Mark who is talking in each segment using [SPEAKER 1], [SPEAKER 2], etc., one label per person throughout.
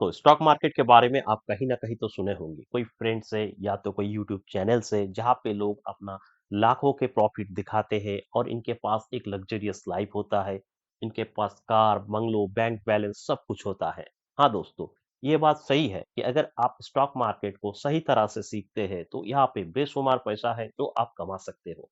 [SPEAKER 1] तो stock market के बारे में आप कहीं ना कहीं तो सुने होंगे, कोई फ्रेंड से या तो कोई यूट्यूब चैनल से, जहां पे लोग अपना लाखों के प्रॉफिट दिखाते हैं और इनके पास एक लग्जरियस लाइफ होता है। इनके पास कार, बंगलो, बैंक बैलेंस सब कुछ होता है। हाँ दोस्तों, ये बात सही है कि अगर आप स्टॉक मार्केट को सही तरह से सीखते हैं तो यहाँ पे बेशुमार पैसा है जो आप कमा सकते हो।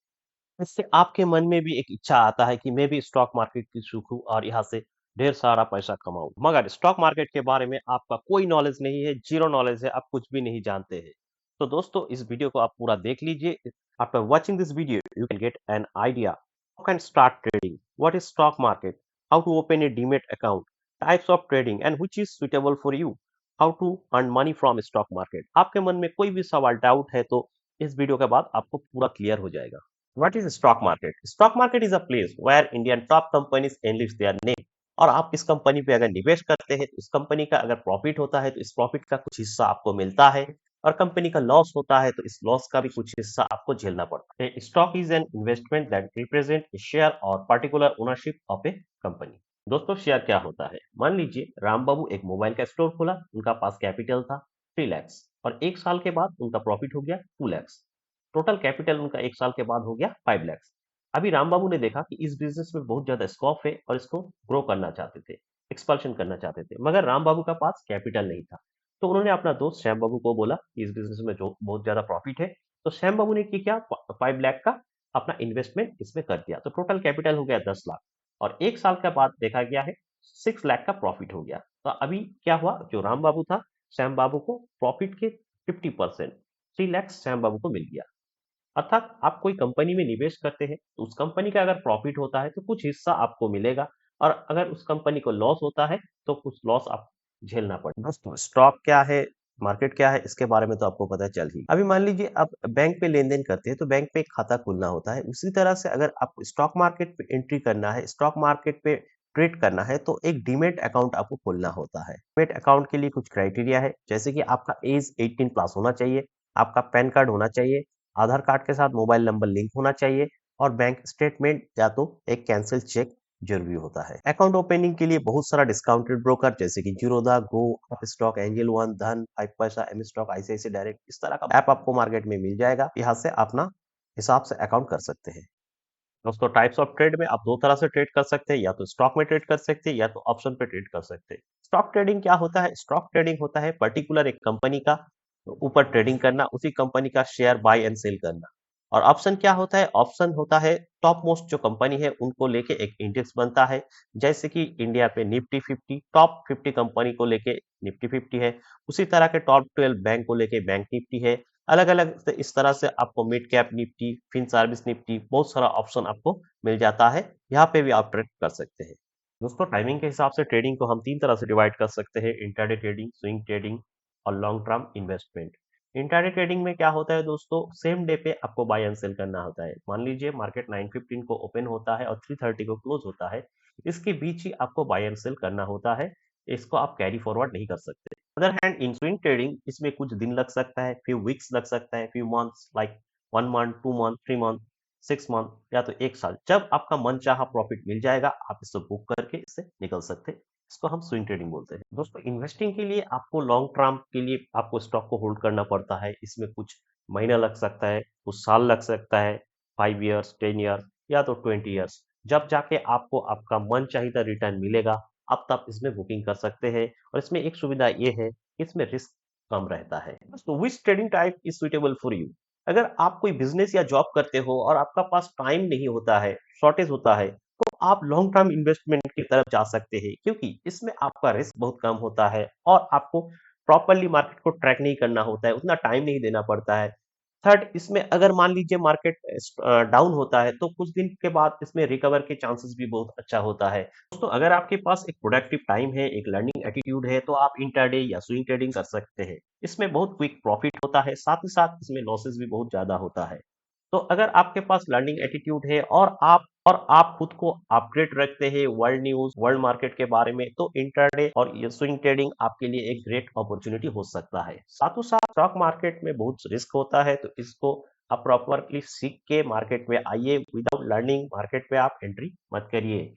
[SPEAKER 1] इससे आपके मन में भी एक इच्छा आता है कि मैं भी स्टॉक मार्केट की सीखूं और यहाँ से ढेर सारा पैसा कमाऊं। मगर स्टॉक मार्केट के बारे में आपका कोई नॉलेज नहीं है, जीरो नॉलेज है, आप कुछ भी नहीं जानते हैं। तो दोस्तों, इस वीडियो को आप पूरा देख लीजिए। After watching this video you can get an idea how can start trading, what is stock market, how to open a demat account, types of trading and which is suitable for you, how to earn money from stock market. आपके मन में कोई भी सवाल, doubt है तो इस video के बाद आपको पूरा क्लियर हो जाएगा। What is stock market? Stock market is a place where Indian top companies enlist their name। और आप इस कंपनी पे अगर निवेश करते हैं तो इस कंपनी का अगर प्रॉफिट होता है तो इस प्रॉफिट का कुछ हिस्सा आपको मिलता है, और कंपनी का लॉस होता है तो इस लॉस का भी कुछ हिस्सा आपको झेलना पड़ता है। Stock is an investment that represent a share और particular ownership of a company. दोस्तों, शेयर क्या होता है? मान लीजिए राम बाबू एक मोबाइल का स्टोर खोला, उनका पास कैपिटल था 3 लाख, और 1 साल के बाद उनका प्रॉफिट हो गया 2 लाख। टोटल कैपिटल उनका 1 साल के बाद हो गया 5 लाख। अभी राम बाबू ने देखा कि इस बिजनेस में बहुत ज्यादा स्कोप है और इसको ग्रो करना चाहते थे, एक्सपांशन करना चाहते थे, मगर राम बाबू का पास कैपिटल नहीं था। तो उन्होंने अपना दोस्त श्याम बाबू को बोला कि इस बिजनेस में जो बहुत ज्यादा प्रॉफिट है। तो श्याम बाबू ने क्या 5 लाख का अपना इन्वेस्टमेंट इसमें कर दिया, तो टोटल कैपिटल हो गया 10 लाख। और 1 साल के बाद देखा गया है 6 लाख का प्रॉफिट हो गया। तो अभी क्या हुआ, जो राम बाबू था, श्याम बाबू को प्रॉफिट के 50%, 3 लाख श्याम बाबू को मिल गया। अर्थात आप कोई कंपनी में निवेश करते हैं तो उस कंपनी का अगर प्रॉफिट होता है तो कुछ हिस्सा आपको मिलेगा, और अगर उस कंपनी को लॉस होता है तो कुछ लॉस आप झेलना पड़ेगा। दोस्तों, स्टॉक क्या है, मार्केट क्या है, इसके बारे में तो आपको पता चल ही। अभी मान लीजिए आप बैंक पे लेन देन करते हैं तो बैंक पे एक खाता खुलना होता है। उसी तरह से अगर आपको स्टॉक मार्केट पे एंट्री करना है, स्टॉक मार्केट पे ट्रेड करना है, तो एक डीमेट अकाउंट आपको खोलना होता है। डीमेट अकाउंट के लिए कुछ क्राइटेरिया है, जैसे कि आपका एज 18 प्लस होना चाहिए, आपका पैन कार्ड होना चाहिए, आधार कार्ड के साथ मोबाइल नंबर लिंक होना चाहिए, और बैंक स्टेटमेंट या तो एक कैंसिल चेक जरूरी होता है। अकाउंट ओपनिंग के लिए बहुत सारा डिस्काउंटेड ब्रोकर जैसे कि जीरोधा, गो, अप स्टॉक, एंजल वन, धन, 5 पैसा, एम स्टॉक, आईसीआईसी डायरेक्ट, इस तरह का ऐप आपको मार्केट में मिल जाएगा। यहाँ से अपना हिसाब से अकाउंट कर सकते हैं। दोस्तों, टाइप्स ऑफ ट्रेड में आप दो तरह से ट्रेड कर सकते हैं, या तो स्टॉक में ट्रेड कर सकते हैं या तो ऑप्शन पे ट्रेड कर सकते हैं। स्टॉक ट्रेडिंग क्या होता है? स्टॉक ट्रेडिंग होता है पर्टिकुलर एक कंपनी का ऊपर ट्रेडिंग करना, उसी कंपनी का शेयर बाय एंड सेल करना। और ऑप्शन क्या होता है? ऑप्शन होता है टॉप मोस्ट जो कंपनी है उनको लेके एक इंडेक्स बनता है। जैसे कि इंडिया पे निफ्टी 50, टॉप 50 कंपनी को लेके निफ्टी 50 है। उसी तरह के टॉप 12 बैंक को लेके बैंक निफ्टी है। अलग अलग से इस तरह से आपको mid cap Nifty, fin service Nifty, बहुत सारा ऑप्शन आपको मिल जाता है। यहाँ पे भी आप ट्रेड कर सकते हैं। दोस्तों, टाइमिंग के हिसाब से ट्रेडिंग को हम 3 तरह से डिवाइड कर सकते हैं: इंट्राडे ट्रेडिंग, स्विंग ट्रेडिंग और long term investment. Intraday trading में क्या होता है दोस्तों, सेम डे पे आपको बाय एंड सेल करना होता है। मान लीजिए मार्केट 9:15 को ओपन होता है और 3:30 को क्लोज होता है, इसके बीच ही आपको बाय एंड सेल करना होता है। इसको आप कैरी फॉरवर्ड नहीं कर सकते। Other hand in swing trading, इसमें कुछ दिन लग सकता है, फ्यू वीक्स लग सकता है, few months, like 1 month, 2 month, 3 month, 6 month, या तो 1 साल। जब आपका मन चाहा प्रॉफिट मिल जाएगा, आप इसे बुक करके इससे निकल सकते हैं। इसको हम स्विंग ट्रेडिंग बोलते हैं। दोस्तों, इन्वेस्टिंग के लिए आपको लॉन्ग टर्म के लिए आपको स्टॉक को होल्ड करना पड़ता है। इसमें कुछ महीना लग सकता है, कुछ साल लग सकता है, 5 ईयर्स, 10 ईयर्स, या तो 20 ईयर्स। जब जाके आपको आपका मन चाहिए रिटर्न मिलेगा, अब तब इसमें बुकिंग कर सकते हैं। और इसमें एक सुविधा ये है कि इसमें रिस्क कम रहता है। तो which trading type is suitable for you? अगर आप कोई बिजनेस या जॉब करते हो और आपका पास टाइम नहीं होता है, शॉर्टेज होता है, तो आप लॉन्ग टर्म इन्वेस्टमेंट की तरफ जा सकते हैं, क्योंकि इसमें आपका रिस्क बहुत कम होता है और आपको प्रॉपरली मार्केट को ट्रैक नहीं करना होता है, उतना टाइम नहीं देना पड़ता है। थर्ड, इसमें अगर मान लीजिए मार्केट डाउन होता है तो कुछ दिन के बाद इसमें रिकवर के चांसेस भी बहुत अच्छा होता है। दोस्तों, अगर आपके पास एक प्रोडक्टिव टाइम है, एक लर्निंग एटीट्यूड है, तो आप इंट्राडे या स्विंग ट्रेडिंग कर सकते हैं। इसमें बहुत क्विक प्रॉफिट होता है, साथ ही साथ इसमें लॉसेस भी बहुत ज्यादा होता है। तो अगर आपके पास लर्निंग एटीट्यूड है और आप खुद को अपडेट रखते हैं वर्ल्ड न्यूज, वर्ल्ड मार्केट के बारे में, तो इंट्राडे और ये स्विंग ट्रेडिंग आपके लिए एक ग्रेट अपॉर्चुनिटी हो सकता है। साथों साथ स्टॉक मार्केट में बहुत रिस्क होता है, तो इसको आप प्रॉपरली सीख के मार्केट में आइए। विदाउट लर्निंग मार्केट पे आप एंट्री मत करिए।